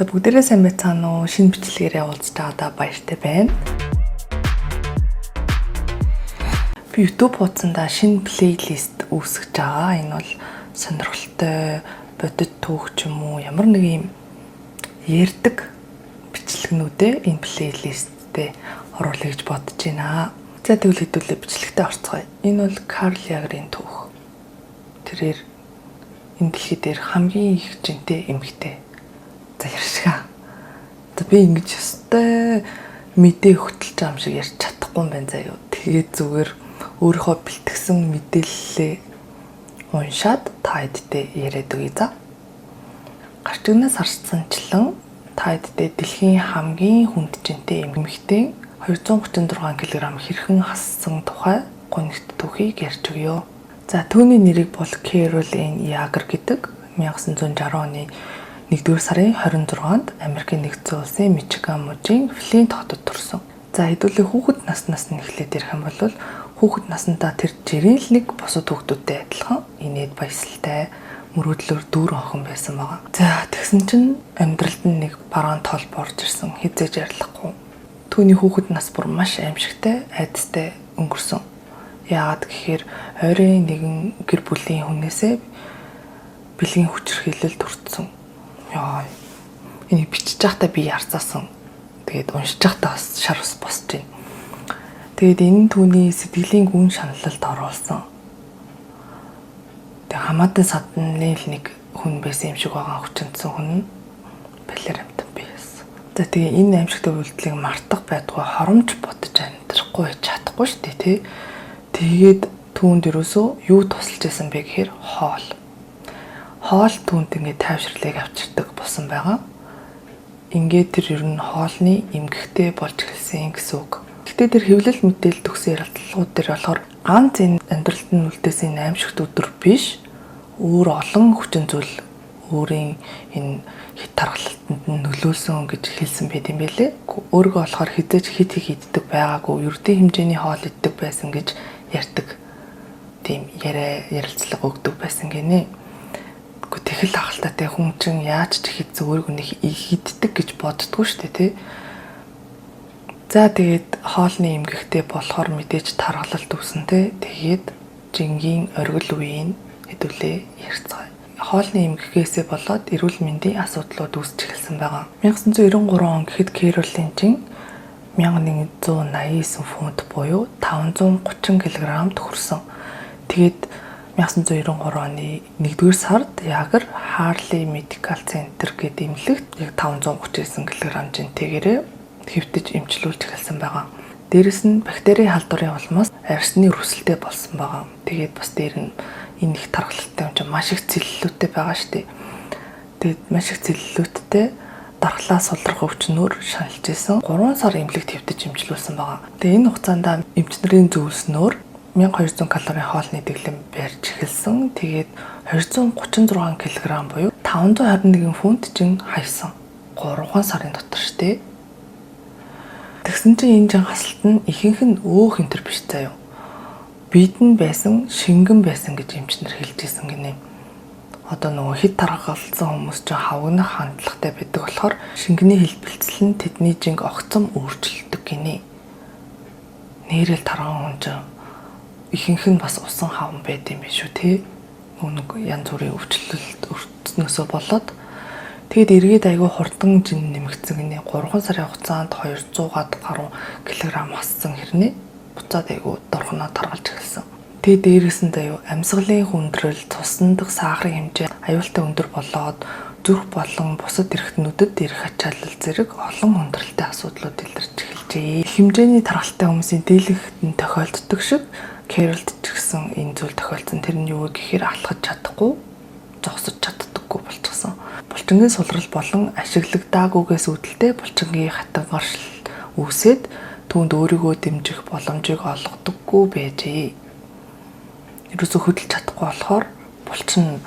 Бүгдээрээ сайн байцгаана уу? Шинэ бичлэгээрээ уулзж байгаадаа баяртай байна. Би YouTube хуудсандаа шинэ плейлист үүсгэж байгаа. Энэ бол сонирхолтой бодит түүх ч юм уу ямар нэг юм ярддаг бичлэгнүүдээ энэ плейлисттэй оруулъя гэж бодож байна. За тэгвэл хэдүүлээ бичлэгтээ орцгоё. Энэ бол Карл Ягерийн түүх. Тэрээр энэ дэлхий дээр хамгийн их жинтэй эмэгтэй. За яршгаа. Би ингэж өстэй мэдээ хөтөлж байгаа юм шиг ярьж чадахгүй юм байна заяа. Тэгээд зүгээр өөрийнхөө бэлтгэсэн мэдээллээ уншаад та хэдтэй яриад өгье за. Гарчигнаас харцсанчлан та хэдтэй дэлхийн хамгийн хүнд жинтэй эмэгтэй 236 кг хэрхэн хассан тухай гонигт түүхийг ярьж өгье. За түүний нэрийг бол Carol Ann Yager гэдэг 1960 оны 1-р сарын 26-нд Америкийн нэгдсэн улсын Мичиган мужийн Флинт хотод төрсөн. За хэдүүлээ хүүхэд наснаас нь эхлээд ярих юм бол хүүхэд наснаа тэр жирийн л нэг бусад хүүхдүүдтэй адилхан инээд баясалтай мөрөөдлөөр дүүрэн охин байсан байгаа. За тэгсэн чинь амьдралд нь нэг бараан тол борж ирсэн хизээж ярьлахгүй. Түүний хүүхэд нас бүр маш аимшигтай айдастай өнгөрсөн. Яагаад гэхээр ойрын нэгэн гэр бүлийн хүнээсээ бэлгийн хүчирхийлэл төрсөн. Яа. Энийг бичиж байхдаа би ярцаасан. Тэгээд уншиж байхдаа бас шар ус босч байна. Тэгээд энэ түүний сэтгэлийн гүн шаналлалд оруулсан. Тэгээд хамаатан садны л нэг хүн байсан юм шиг байгаа хүчнэсэн хүн балер амтан байсан. За тэгээд энэ аимшигтай үйлдэлийг мартах байдгүй хоромж бодож амьдрахгүй чадахгүй шүү дээ тий. Тэгээд түүнд ерөөсөө юу тусалж байсан бэ гэхээр хоол. Хоол түүнд ингээд тайвширлыг авчирдаг болсон байгаа. Ингээд тэр ер нь хоолны эмгэгтэй болж эхэлсэн гэсэн үг. Гэтэ тэр хэвлэл мэдээлэл төгсөн ярилцлагууд дээр болохоор ганц энэ амьдралд нь үлдээсэн аимшигт өдөр биш, өөр олон хүчин зүйл өөрийн энэ хит тархалтанд нь нөлөөлсөн гэж хэлсэн байт юм байлээ. Өөргөө болохоор хизээж хит иддэг байгаагүй, ердийн хэмжээний хоол иддэг байсан гэж ярьдаг. Тийм ярилцлага өгдөг байсан гинэ. Тэгэл ахалтаатай хүн чинь яаж ч их зөвөрг нэг иддэг гэж боддгоо шүү дээ тий. За тэгээд хоолны эмгэгтэй болохоор мэдээж тархалт үүсэн тий. Тэгээд жингийн оргил үеийн хэдүүлээ ярьцгаая. Хоолны эмгэгээсээ болоод эрүүл мэндийн асуудлууд үүсч эхэлсэн байгаа. 1993 он гэхэд Carol-ийн чин 1189 фунт буюу 530 кг хүрсэн. Тэгээд 1993 оны 1-р сард Ягер Harley Medical Center гэдэг эмнэлэгт яг 539 кг жинтэйгээрээ хэвтэж эмчлүүлж эхэлсэн байгаа. Дээрэс нь бактерийн халдварын улмаас арьсны өрсөлдөй болсон байгаа. Тэгээд бас дээр нь энэ их тархалттай юм чинь маш их цэллэлүүдтэй байгаа шүү дээ. Тэгээд маш их цэллэлүүдтэй дархлаа сулрах өвчнөөр шаналж исэн 3 сар эмнэлэгт хэвтэж эмчлүүлсэн байгаа. Тэгээд энэ хугацаанд эмчнэрийн зөвлснөөр 1200 калорийн хоолны дэглэм барьж эхэлсэн. Тэгээд 236 кг буюу 521 фунт жин хайсан. 3 сарын дотор штэ. Тэгсэн чинь энэ жин хасалт нь ихэнх нь өөх энтер биш заяа. Биедэн байсан, шингэн байсан гэж эмчнэр хэлж исэн гинэ. Одоо нөгөө хит тархалцсан хүмүүс чинь хавгнах хандлагатай байдаг болохоор шингэний хэлбэлцэл нь тэдний жинг огцом өөрчилдөг гинэ. Нэрэл тархан хүн чинь ихэнх нь бас усан хаван байд юм биш үү те. Нэг янз бүрийн өвчлөлт өртснөөсөө болоод тэгээд эргээд айгүй хурдан жин нэмэгдсэн гинэ. 3 сарын хугацаанд 200-аад гаруй килограмм хассан хэрнээ буцаад айгүй дорхоноо таргалж эхэлсэн. Тэгээд дээрээс нь заяа амьсгалын хүндрэл, цусны дах сахарын хэмжээ аюултай өндөр болоод зүрх болон бусад эрхтнүүдэд эрх ачаалал зэрэг олон хүндрэлтэй асуудлууд илэрч эхэлжээ. Хэмжээний тархалтай хүмүүсийн дийлэнхэд нь тохиолддог шиг Carol-д ч гэсэн энэ зүйл тохиолдсон. Тэр нь юу вэ гэхээр алхаж чадахгүй, зогсож чаддаггүй болчихсон. Булчингийн сулрал болон ашиглагдаагүйгээс үүдэлтэй булчингийн хатангаршил үүсээд түүнд өөрийгөө дэмжих боломжийг олгодоггүй байжээ. Ерөөсөө хөдөлж чадахгүй болохоор булчин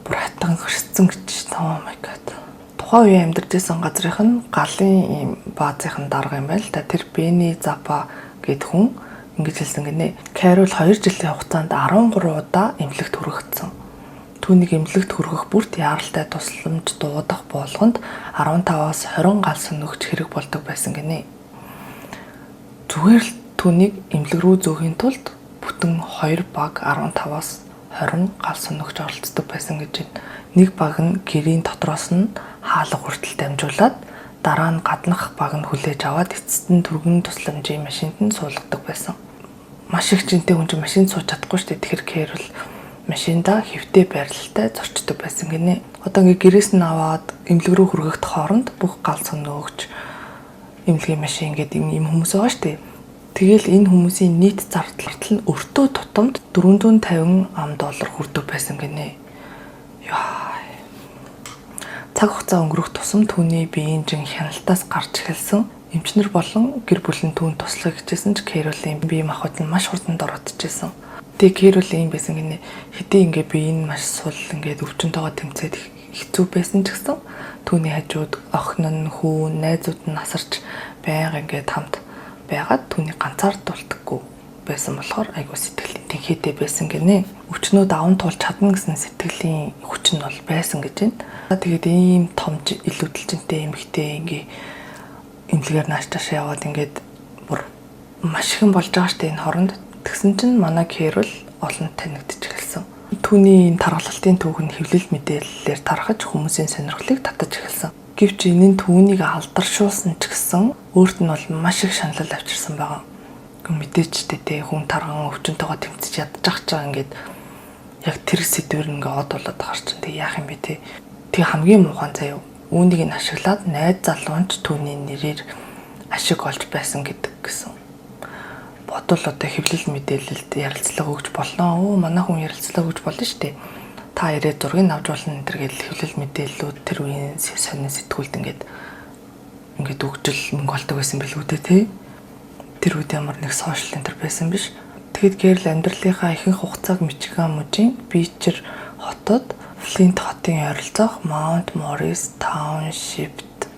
бүр хатангаршсан гэж oh my god. Тухайн үеийн амьдарч байсан газрынх нь галын ийм баазынхан дарга юм байл та. Тэр Бэни Запа гэд хүн ингэж хэлсэн гинэ. Carol 2 жилийн хугацаанд 13 удаа эмнэлэгт хүрэгдсэн. түүнийг эмнэлэгт хүргэх бүрт яаралтай тусламж дуудах болгонд 15-аас 20 гал сөнөгч хэрэг болдог байсан гинэ. Зүгээр л түүнийг эмнэлэг рүү зөөхийн тулд бүтэн 2 баг 15-аас 20 гал сөнөгч оролцдог байсан гэж байна. Нэг баг нь гэрийн дотроос нь хаалга хүртэл дамжуулаад дараа нь гаднах баг нь хүлээж аваад эцэст нь түргэн тусламжийн машинд нь суулгадаг байсан. Маш их жинтэй хүн чинь машинд сууж чадахгүй шүү дээ. Тэгэхээр Кэрол машинда хэвтэй байрлалтай зорчдог байсан гинэ. Одоо ингээ гэрээс нь аваад эмнэлэг рүү хүргэх хооронд бүх гал сөнөөгч эмнэлгийн машин гэдэг юм хүмүүс байгаа шүү дээ. Тэгэл энэ хүмүүсийн нийт зардал нь өртөө тутамд $450 хүрдэг байсан гинэ. Яа. Цаг хугацаа өнгөрөх тусам түүний биеийн жин хяналтаас гарч эхэлсэн. Эмчнэр болон гэр бүл нь түүнд туслах гэжсэн ч Кэролийн бие махбод нь маш хурдан доротчихсэн. Тэгээ Кэрол юм байсан гинэ. Хэдий ингээ бие нь маш сул ингээд өвчнөйгөө тэмцээд хэцүү байсан ч гэсэн түүний хажууд охин нь, хүү, найзууд нь асарч байнга ингээд хамт байгаад түүний ганцаардуулдаггүй байсан болохоор айгуу сэтгэлийн тэнхээтэй байсан гинэ. Өвчнөө даван туулж чадна гэсэн сэтгэлийн хүч нь бол байсан гэж байна. Тэгээд ийм том илүүдэлжинтэй эмэгтэй ингээ эмнэлгээр нааш тааш яваад ингээд бүр маш их болж байгаа штэ энэ хоронд. Тэгсэн чинь манай Кэрол олон танигдчих эхэлсэн. Түүний энэ тархалтын түүх нь хэвлэл мэдээллээр тархаж хүмүүсийн сонирхлыг татаж эхэлсэн. Гэвч энэ нь түүнийг алдаршуулсан ч гэсэн өөрт нь бол маш их шаналл авчирсан байгаа. Мэдээч тэ хүн тарган өвчнөйгөө тэмцэж ядчих чагаа ингээд яг тэр сэдвэр ингээ од болоод байгаа чинь тэг яах юм бэ те. Тэг хамгийн муухай заяа. Үүнийг нь ашиглаад найз залуунч түүний нэрээр ашиг олж байсан гэдэг гэсэн. Бодвол одоо хэвлэл мэдээлэлд ярилцлага өгч болно. Манай хүн ярилцлага өгч болно шүү дээ. Та ирээд зургийг авч болно энэ гэж хэвлэл мэдээллүүд тэр үеийн сонин сэтгүүлд ингээд өгжл мөнгө олдог байсан билүү дээ. Тэр үед ямар нэг сошиал энэ төр байсан биш. Тэгэд Кэрол амьдралынхаа ихэнх хугацааг Мичиган мужийн Бичер хотод Флинт хотын ойролцоох Маунт Морис тауншипт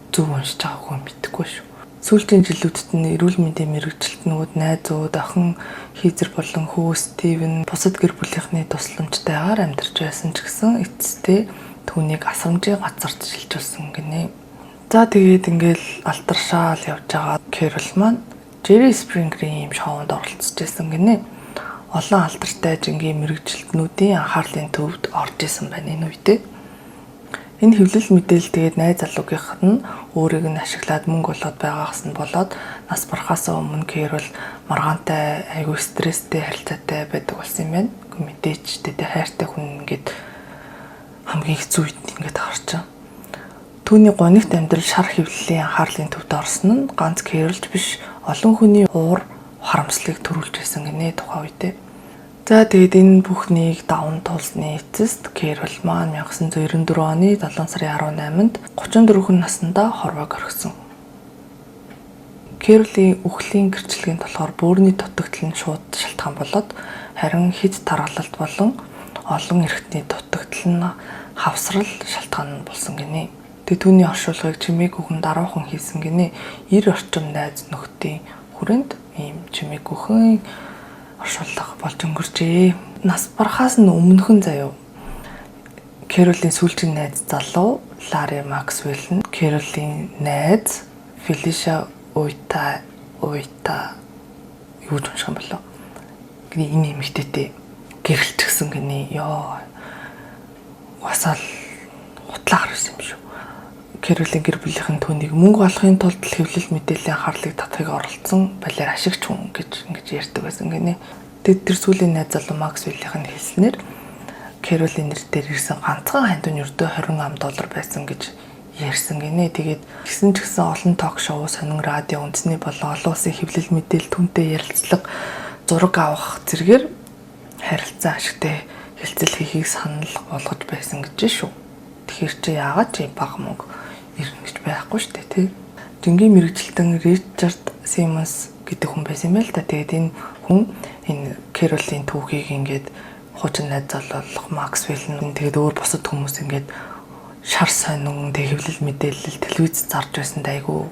зөв уншиж байгаагүй мэдэхгүй шүү. Сүүлийн жилүүдэд нь эрүүл мэндийн мэрэгчлэтнүүд, найзууд, охин Хийзер болон хүү Стивен бусад гэр бүлийнхний тусламжтайгаар амьдарч байсан ч гэсэн эцэстээ түүнийг асрамжийн газарт шилжүүлсэн гинэ. За тэгээд ингээл алдаршаал явж байгаа Кэрол маань Jerry Springer-ийн юм шоунд оролцож байсан гинэ. Олон алдартай жингийн мэрэгчлэтнүүдийн анхаарлын төвд орж исэн байна энэ үедээ. Энэ хэвлэл мэдээлэл тэгээд найз залуугийнх нь өөрийг нь ашиглаад мөнгө болоод байгаагаас нь болоод нас барахаас өмнө Кэрол маргаантай, айгүй стресстэй, харилцаатай байдаг болсон юм байна. Мэдээч тэ хайртай хүн ингээд хамгийн хэцүү үед ингээд харчаа. Түүний гонигт амьдрал шар хэвлэлийн анхаарлын төвд орсон нь ганц Кэролч биш, олон хүний уур харамслыг төрүүлж байсан гинэ тухайн үедээ. За тэгээд энэ бүхнийг даван туулсны эцэст Кэрол маань 1994 оны 7 сарын 18-нд 34 наснда хорвоог орхисон. Кэролийн үхлийн гэрчлэгийн болохоор бөөрийн дутагдал нь шууд шалтгаан болоод харин хэд тархалт болон олон эрхтний дутагдал нь хавсрал шалтгаан болсон гинэ. Тэгээд түүний оршуулгыг чимээгүй хүн даруухан хийсэн гинэ. 90 орчим найз нөхдийн хүрээнд ийм чимээгүй хүн оршуулга болж өнгөрчээ. Нас барахаас нь өмнөхөн заяа. Кэролийн сүүлчийн найз залуу Ларри Максвелл нь Кэролийн найз Фелиша Уйта юу ч унших юм болоо. Энэ эмэгтэйтэй гэрэлтгсэн гинэ. Ёо. Уусаал хутлаа гарсан юм шүү. Кэролийн гэр бүлийнхэн түүнийг мөнгө олохын тулд хэвлэл мэдээллийн анхаарлыг татахыг оролцсон балиар ашигч хүн гэж ингэж ярьдаг байсан гинэ. Тэд тэр сүүлийн найз залуу Максвеллийн хэлснээр Кэролийн нэр дээр ирсэн ганцхан хандын өрдөө $20 байсан гэж ярьсан гинэ. Тэгээд гисэн ч гэсэн олон ток шоу, сонин радио, үндэсний болон олон улсын хэвлэл мэдээлэл түнтэй ярилцлага, зураг авах зэргээр харилцан ашигтай хэлцэл хийхийг санал болгож байсан гэж шүү. Тэгэхээр чи яагаад чи бага мөнгө ирнэ гэж байхгүй шүү дээ тий. Жингийн мэрэгчлэн Ричард Симмонс гэдэг хүн байсан юм байл та. Тэгээд энэ хүн энэ Кэролийн түүхийг ингээд хуучин найз залуу Максвелл нь тэгээд өөр бусад хүмүүс ингээд шар сонин хэвлэл мэдээлэл телевиз зарж байсан дайгу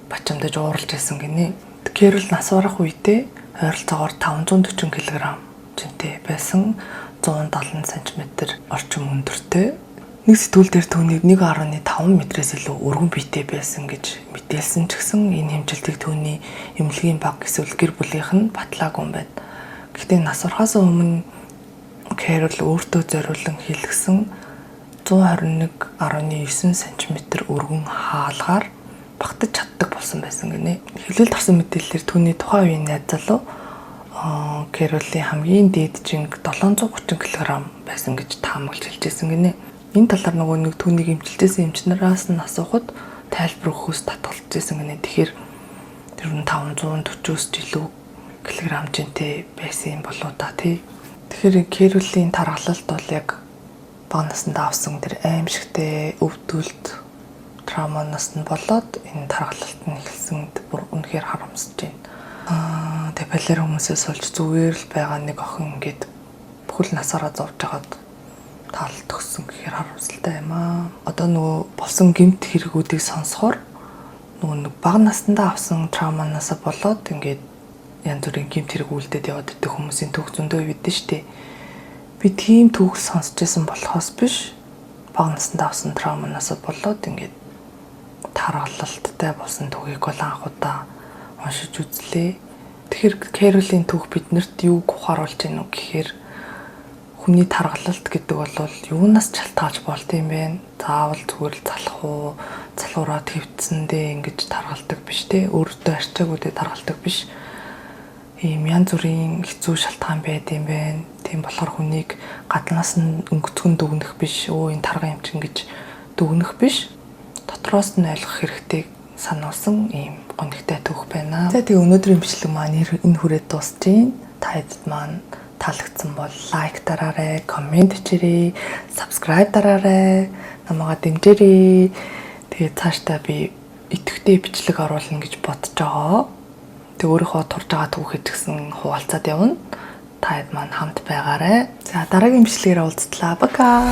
бачамдаж ууралж байсан гинэ. Кэрол нас барах үедээ ойролцоогоор 540 кг жинтэй байсан. 170 см орчим өндөртэй. Нэг сэтгүүл дээр түүнийг 1.5 метрээс илүү өргөн биетэй байсан гэж мэдээлсэн ч гэсэн энэ хэмжилтийг түүний эмнэлгийн баг эсвэл гэр бүлийнх нь батлаагүй юм байна. Гэхдээ нас орохоос өмнө Кэрол өөртөө зориулан хийлгсэн 121.9 см өргөн хаалгаар багтаж чаддаг болсон байсан гинэ. Хэвлэлд авсан мэдээлэлээр түүний тухайн үеийн найз залуу Кэролийн хамгийн дээд жинг 730 кг байсан гэж таамаглаж хэлжсэн гинэ. Энэ талаар нөгөө нэг түүнийг эмчилжсэн эмчнараас нь асуухад тайлбар өгөхөөс татгалж ирсэн гинэ. Тэгэхээр тэр нь 540-өөс илүү килограмм жинтэй байсан юм болоо та тий. Тэгэхээр Кэролийн тархалалт бол яг бага насндаа авсан тэр аимшигтэй өвдөлт травманаас нь болоод энэ тархалалт нь эхэлсэнд бүр үнэхээр харамсаж байна. Тэгээ балер хүмүүсээс олж зүгээр л байгаа нэг охин ингээд бүхэл насаараа зовж байгаад таалт төгссөн гэхээр харамсалтай юм аа. Одоо нөгөө болсон гэмт хэрэгүүдийг сонсохоор нөгөө нэг бага наснда авсан травманаас болоод ингээд янз бүрийн гэмт хэрэг үлдээд яваад идэх хүмүүсийн түүх зөндөө бидэн штэ. Би тийм түүх сонсч байсан болохоос биш бага наснда авсан травманаас болоод ингээд тархалттай болсон түүхийг бол анхудаа уншиж үзлээ. Тэгэхээр Кэролийн түүх биднэрт юуг ухааруулж байна уу гэхээр хүний тархалт гэдэг бол юунаас шалтгаалж болд юм бэ? Заавал зүгээр л залхуураа твцэндээ ингэж тархалдаг биш те. Өөртөө арчаагүйдээ тархалдаг биш. Ийм янз бүрийн хэцүү шалтгаан байд юм байна. Тийм болохоор хүнийг гаднаас нь өнгөцгөн дүгнэх биш. Энэ тарга юм чинь гэж дүгнэх биш. Дотроос нь ойлгох хэрэгтэй сануулсан ийм гонхтой түүх байна. За тэгээ өнөөдрийн бичлэг маань энэ хүрээд дуусчихин. Та хэд маань таалагдсан бол лайк дараарай, коммент хийрэй, subscribe дараарай, намайга дэмжээрэй. Тэгээ цаашдаа би идэвхтэй бичлэг оруулна гэж бодож байгаа. Тэг өөрийнхөө турж байгаа түүхэд гэсэн хуваалцаад явна. Та хэд маань хамт байгаарай. За дараагийн бичлэгээр уулзтлаа. Бака.